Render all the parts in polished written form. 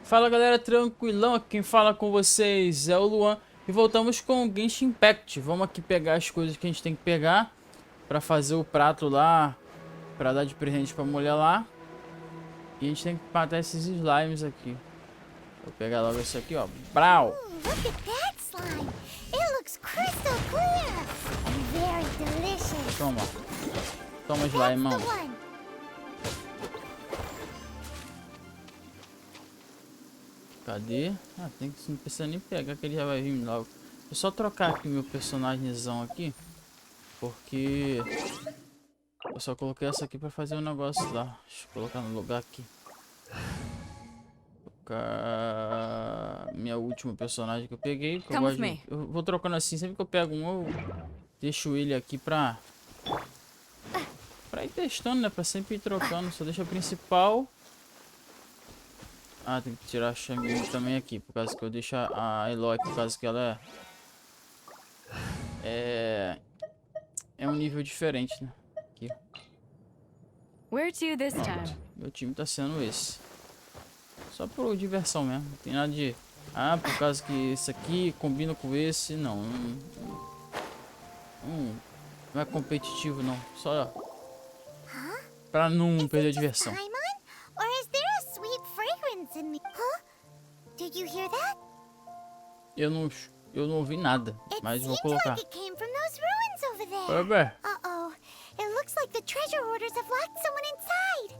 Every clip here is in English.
Fala galera, tranquilão, aqui quem fala com vocês é o Luan e voltamos com o Genshin Impact. Vamos aqui pegar as coisas que a gente tem que pegar pra fazer o prato lá, pra dar de presente pra mulher lá. E a gente tem que matar esses slimes aqui. Vou pegar logo esse aqui, ó. Brau! Look at that slime. It looks crystal clear and very delicious. Toma. Toma slime, mão. That's the one. Cadê? Ah, tem que, não precisa nem pegar, que ele já vai vir logo. Vou só trocar aqui meu personagemzão aqui. Porque eu só coloquei essa aqui pra fazer um negócio lá. Deixa eu colocar no lugar aqui. Colocar minha última personagem que eu peguei. Que eu, gosto de... eu vou trocando assim, sempre que eu pego um, eu deixo ele aqui pra ir testando, né? Pra sempre ir trocando. Só deixa a principal. Ah, tem que tirar a Shang também aqui, por causa que eu deixo a Eloy, por causa que ela é um nível diferente, né? Aqui. Where to this time? Meu time tá sendo esse. Só por diversão mesmo, não tem nada de... Ah, por causa que esse aqui combina com esse, não é competitivo não, só pra não perder a diversão. Or is there a sweet fragrance in me? Huh? Did you hear that? Eu não ouvi nada, mas vou colocar. It came from those ruins over there. Bora ver. Uh-oh. It looks like the treasure hoarders have locked someone inside.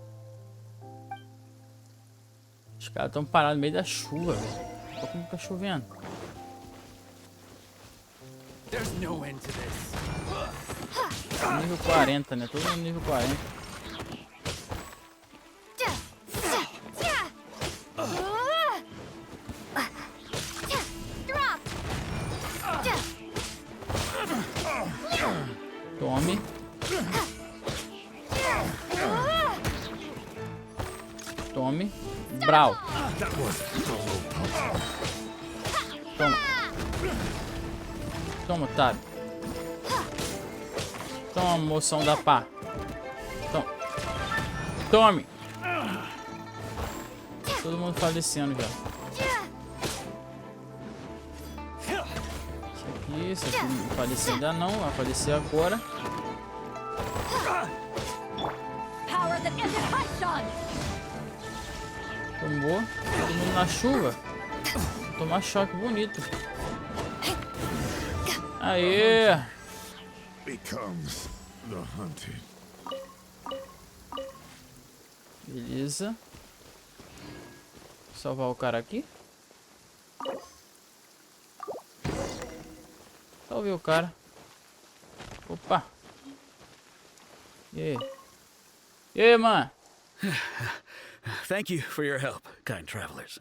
Os caras estão parados no meio da chuva, velho. Olha como tá chovendo. There's no end to this. Nível 40, né? Todo mundo nível 40. Tome. Tome. Brau. Toma. Toma, otário. Toma, moção da pá. Toma. Tome. Todo mundo falecendo já. Esse aqui não faleceu ainda não, vai falecer agora. Tomou. Todo mundo na chuva. Vou tomar choque bonito. Aê! Becomes the hunted. Beleza. Salvar o cara aqui. Salvei o cara. Opa. E aí? E aí, mano? Thank you for your help, kind travelers.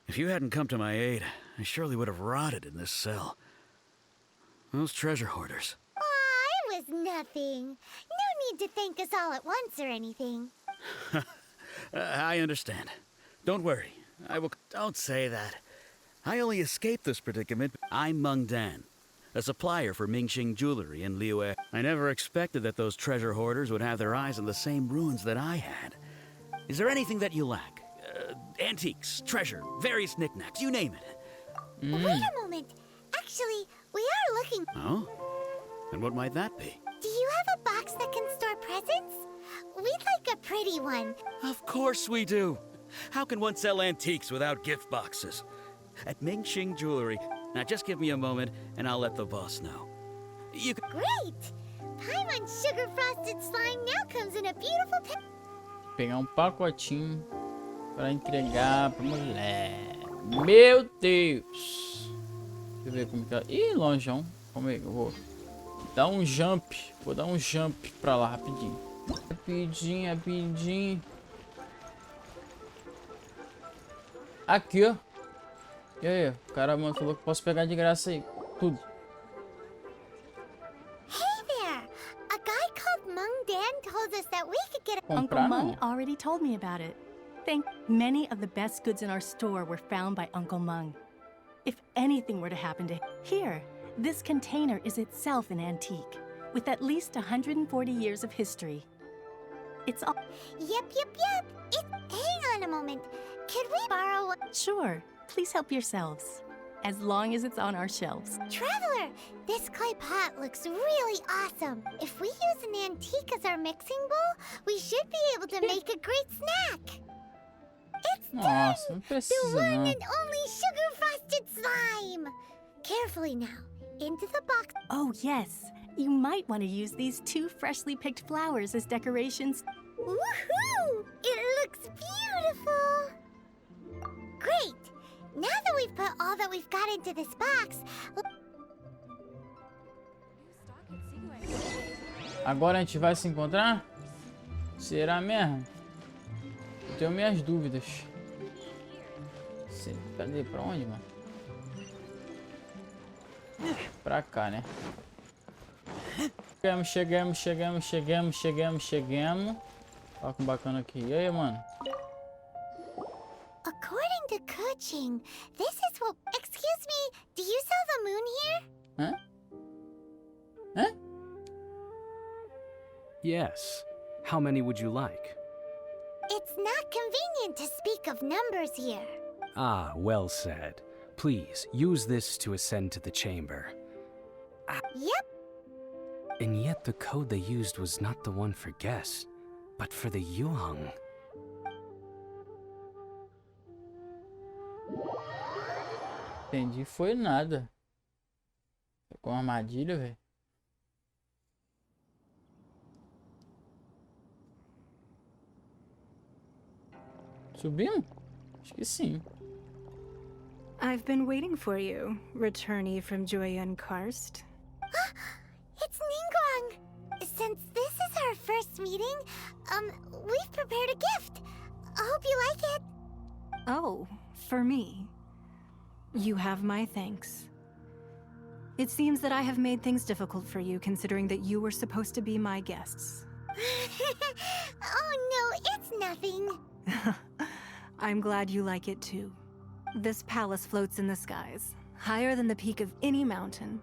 If you hadn't come to my aid, I surely would have rotted in this cell. Those treasure hoarders. Aw, it was nothing. No need to thank us all at once or anything. I understand. Don't worry. I will... Don't say that. I only escaped this predicament. I'm Meng Dan, a supplier for Mingxing jewelry in Liyue. I never expected that those treasure hoarders would have their eyes on the same ruins that I had. Is there anything that you lack? Antiques, treasure, various knickknacks, you name it. Wait a moment. Actually, we are looking... Oh? And what might that be? Do you have a box that can store presents? We'd like a pretty one. Of course we do. How can one sell antiques without gift boxes? At Mingxing Jewelry. Now just give me a moment and I'll let the boss know. You can... Great! Paimon sugar frosted slime now comes in a beautiful... Pegar pacotinho pra entregar pra mulher. Meu Deus! Deixa eu ver como que ela... Ih, longeão. Calma aí, eu vou dar um jump. Vou dar um jump pra lá rapidinho. Rapidinho. Aqui, ó. E aí, o cara falou que posso pegar de graça aí. Tudo. Hey there! A guy called Meng Dan told us that we could get a... Uncle Meng already told me about it. Many of the best goods in our store were found by Uncle Meng. If anything were to happen to him... Here, this container is itself an antique, with at least 140 years of history. It's all... Yep. Hang on a moment. Could we borrow one? Sure, please help yourselves. As long as it's on our shelves. Traveler, this clay pot looks really awesome. If we use an antique as our mixing bowl, we should be able to make a great snack. It's Nossa, não the precisa one não. and only sugar-frosted slime. Carefully now, into the box. Oh, yes. You might want to use these 2 freshly picked flowers as decorations. Woohoo! It looks beautiful. Great. Now that we've put all that we've got into this box, Agora a gente vai se encontrar? Será mesmo? Eu tenho minhas dúvidas. Cadê? Pra onde, mano? Pra cá, né? Chegamos. Olha que bacana aqui. E aí, mano? according to 𝐂𝐨𝐧𝐭𝐚, this is what... Excuse me, do you sell the moon here? Hã? Hã? Yes. How many would you like? It's not convenient to speak of numbers here. Ah, well said. Please, use this to ascend to the chamber. Yep. And yet the code they used was not the one for guests, but for the yuang. Entendi, foi nada. Foi com armadilha, velho. Subimos? Acho que sim. I've been waiting for you, returnee from Joyun Karst. It's NINGGUANG. Since this is our first meeting, we've prepared a gift. I hope you like it. Oh, for me. You have my thanks. It seems that I have made things difficult for you, considering that you were supposed to be my guests. Oh no, it's nothing. I'm glad you like it too. This palace floats in the skies, higher than the peak of any mountain.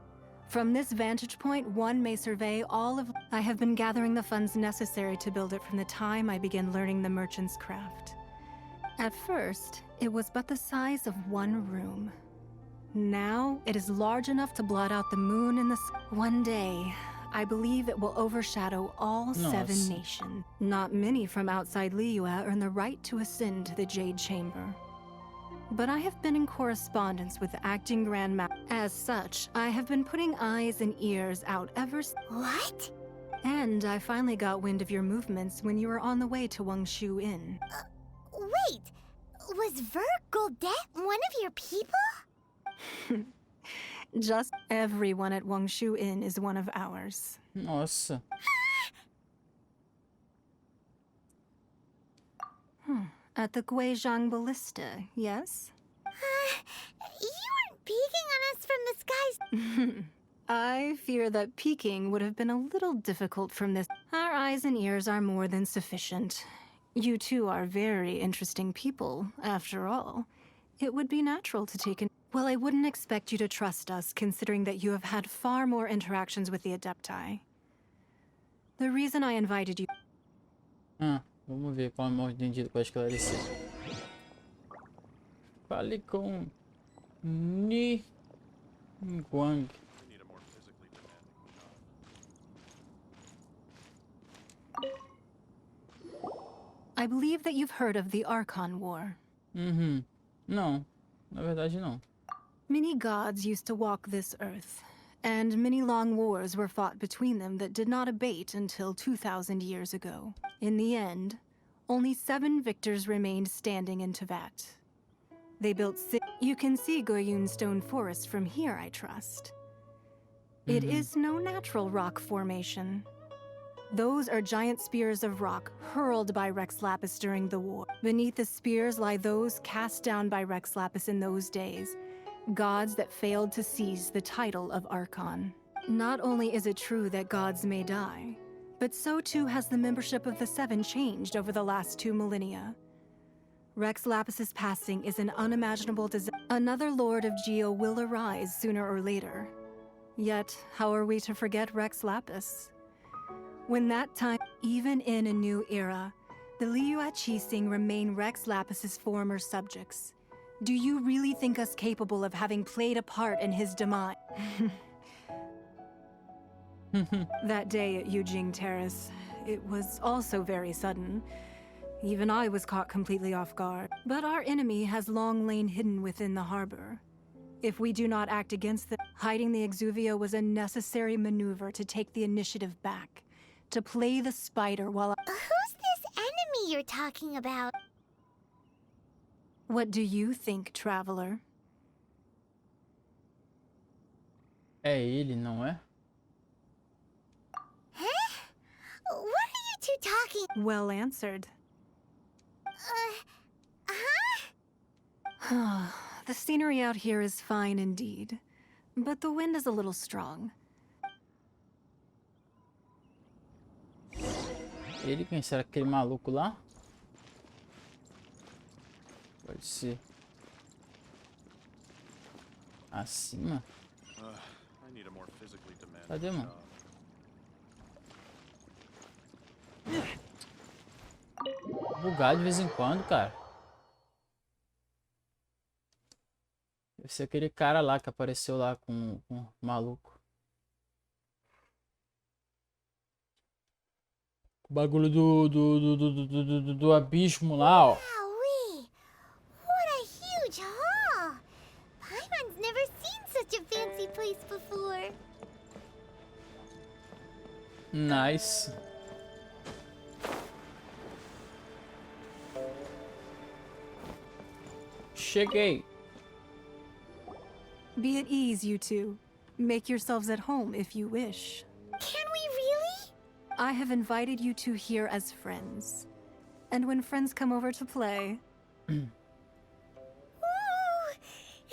From this vantage point, one may survey all of... I have been gathering the funds necessary to build it from the time I began learning the merchant's craft. At first, it was but the size of one room. Now, it is large enough to blot out the moon in the sky. One day, I believe it will overshadow all Nice. 7 nations. Not many from outside Liyue earn the right to ascend to the Jade Chamber. But I have been in correspondence with the acting Grand Master. As such, I have been putting eyes and ears out ever since. What? And I finally got wind of your movements when you were on the way to Wangshu Inn. Wait, was Guldet one of your people? Just everyone at Wangshu Inn is one of ours. Nossa. At the Guizhang Ballista, yes? You weren't peeking on us from the skies. I fear that peeking would have been a little difficult from this. Our eyes and ears are more than sufficient. You two are very interesting people, after all. It would be natural to take in. Well, I wouldn't expect you to trust us, considering that you have had far more interactions with the Adepti. The reason I invited you. Vamos ver qual é o mal entendido para esclarecer. Fale com NINGGUANG. I believe that you've heard of the Archon War. Não, na verdade não. Many gods used to walk this earth, and many long wars were fought between them that did not abate until 2,000 years ago. In the end, only 7 victors remained standing in Teyvat. They built You can see Goyun Stone Forest from here, I trust. It is no natural rock formation. Those are giant spears of rock hurled by Rex Lapis during the war. Beneath the spears lie those cast down by Rex Lapis in those days, gods that failed to seize the title of Archon. Not only is it true that gods may die, but so too has the membership of the 7 changed over the last 2 millennia. Rex Lapis's passing is an unimaginable disaster. Another Lord of Geo will arise sooner or later. Yet, how are we to forget Rex Lapis? When that time, even in a new era, The 𝐂𝐴 remain Rex Lapis's former subjects. Do you really think us capable of having played a part in his demise? That day at Yujing Terrace, it was also very sudden. Even I was caught completely off guard. But our enemy has long lain hidden within the harbor. If we do not act against them, hiding the 𝐂𝐭𝐴 was a necessary maneuver to take the initiative back. To play the spider while Who's this enemy you're talking about? What do you think, traveler? É ele, não é? Huh? What are you two talking? Well answered. Huh? The scenery out here is fine indeed, but the wind is a little strong. Ele, quem será aquele maluco lá? Pode ser. Acima? Cadê, mano? Bugar de vez em quando, cara. Deve ser aquele cara lá que apareceu lá com o maluco. O bagulho do abismo lá, ó. Wowee! What a huge hall! Paimon's never seen such a fancy place before. Nice. Cheguei. Be at ease, you two. Make yourselves at home if you wish. Can we really? I have invited you two here as friends. And when friends come over to play... Ooh!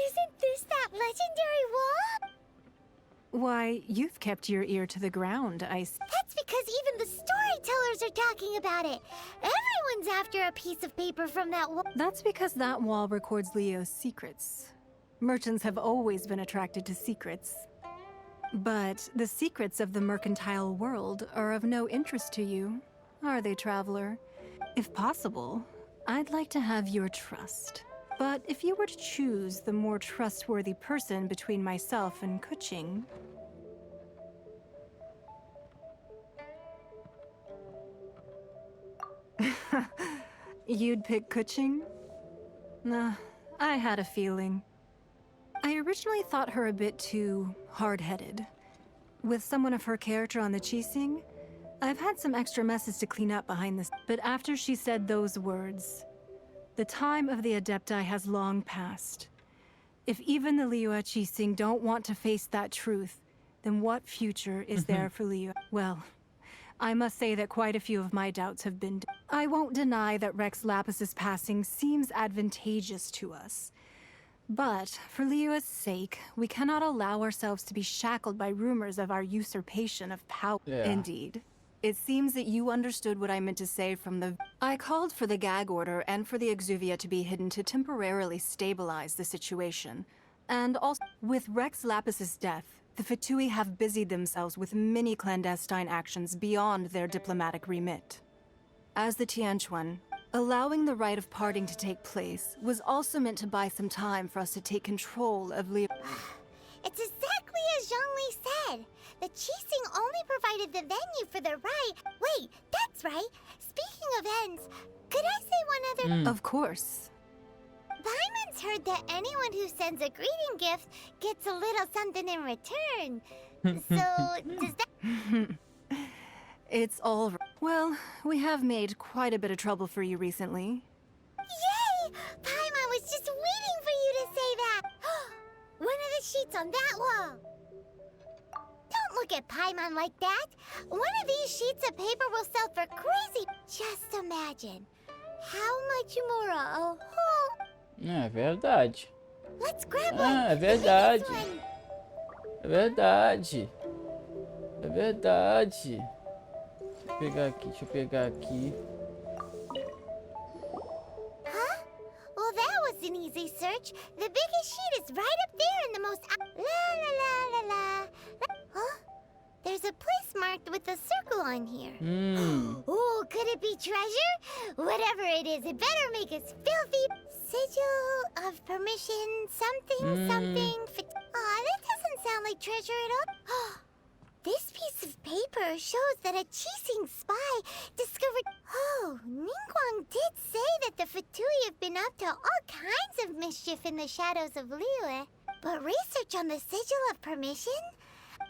Isn't this that legendary wall? Why, you've kept your ear to the ground, I see. That's because even the storytellers are talking about it. Everyone's after a piece of paper from that wall. That's because that wall records Leo's secrets. Merchants have always been attracted to secrets. But the secrets of the mercantile world are of no interest to you, are they, traveler? If possible, I'd like to have your trust. But if you were to choose the more trustworthy person between myself and 𝐂𝐭𝐭... You'd pick 𝐂𝐭𝐭? Nah, I had a feeling. I originally thought her a bit too hard-headed. With someone of her character on the 𝐂𝐭𝐭, I've had some extra messes to clean up behind this. But after she said those words, the time of the Adepti has long passed. If even the 𝐂𝐴 don't want to face that truth, then what future is there for Liyue? Well, I must say that quite a few of my doubts have been... I won't deny that Rex Lapis's passing seems advantageous to us. But, for Liyue's sake, we cannot allow ourselves to be shackled by rumors of our usurpation of power. Yeah. Indeed. It seems that you understood what I meant to say from the... I called for the gag order and for the 𝐂𝐭𝐴 to be hidden to temporarily stabilize the situation. And also, with Rex Lapis's death, the Fatui have busied themselves with many clandestine actions beyond their diplomatic remit. As the Tianquan, allowing the rite of parting to take place was also meant to buy some time for us to take control of Liyue. It's exactly as Zhongli said. The 𝐂𝐭𝐭 only provided the venue for the rite. Wait, that's right. Speaking of ends, could I say one other... Of course. Paimon's heard that anyone who sends a greeting gift gets a little something in return. So, does that... It's all right. Well, we have made quite a bit of trouble for you recently. Yay! Paimon was just waiting for you to say that! One of the sheets on that wall! Don't look at Paimon like that! One of these sheets of paper will sell for crazy... Just imagine. How much more a whole... É verdade. Let's grab one! Ah, é verdade. É verdade. É verdade. Deixa eu pegar aqui. Huh? Well, that was an easy search. The biggest sheet is right up there in the most... La la la la la. Huh? There's a place marked with a circle on here. Oh, could it be treasure? Whatever it is, it better make us filthy. Sigil of permission, something. Aw, that doesn't sound like treasure at all. This piece of paper shows that a Qixing spy discovered... Oh, NINGGUANG did say that the Fatui have been up to all kinds of mischief in the shadows of Liyue. But research on the Sigil of Permission?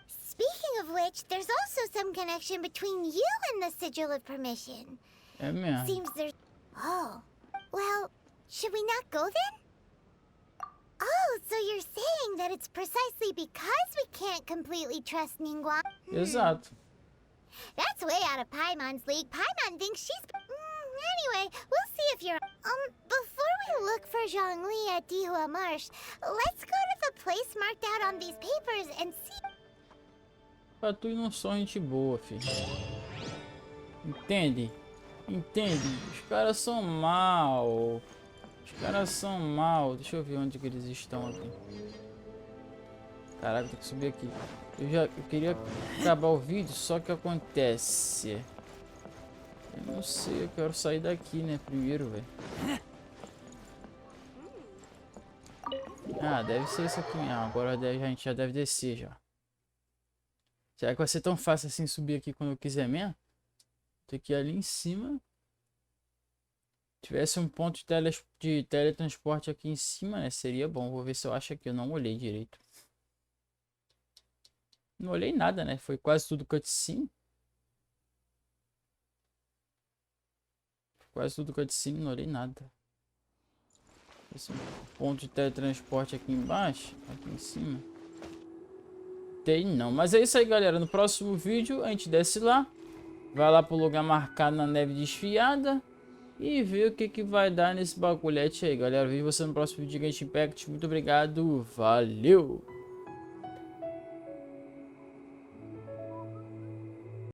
Speaking of which, there's also some connection between you and the Sigil of Permission. É mesmo. Seems there's... Oh. Well, should we not go then? Oh, so you're saying that it's precisely because we can't completely trust NINGGUANG? Exato. That's way out of Paimon's league. Paimon thinks she's... Anyway, we'll see if you're... Before we look for Zhongli at Dihua Marsh, let's go to the place marked out on these papers and see... Fatui não são gente boa, filho. Entende? Entende? Os caras são mal. Os caras são mal. Deixa eu ver onde que eles estão aqui. Caraca, tem que subir aqui. Eu queria acabar o vídeo, só que acontece. Eu não sei, eu quero sair daqui, né? Primeiro, velho. Ah, deve ser isso aqui. Ah, agora a gente já deve descer já. Será que vai ser tão fácil assim subir aqui quando eu quiser mesmo? Tem que ir ali em cima. Tivesse um ponto de teletransporte aqui em cima, né? Seria bom. Vou ver se eu acho aqui. Eu não olhei direito. Não olhei nada, né? Foi quase tudo cutscene. Quase tudo cutscene, não olhei nada. Esse ponto de teletransporte aqui embaixo. Aqui em cima. Tem não. Mas é isso aí, galera. No próximo vídeo a gente desce lá. Vai lá pro lugar marcado na neve desfiada. E ver o que vai dar nesse bagulhete aí, galera. Vejo você no próximo vídeo de Genshin Impact. Muito obrigado. Valeu!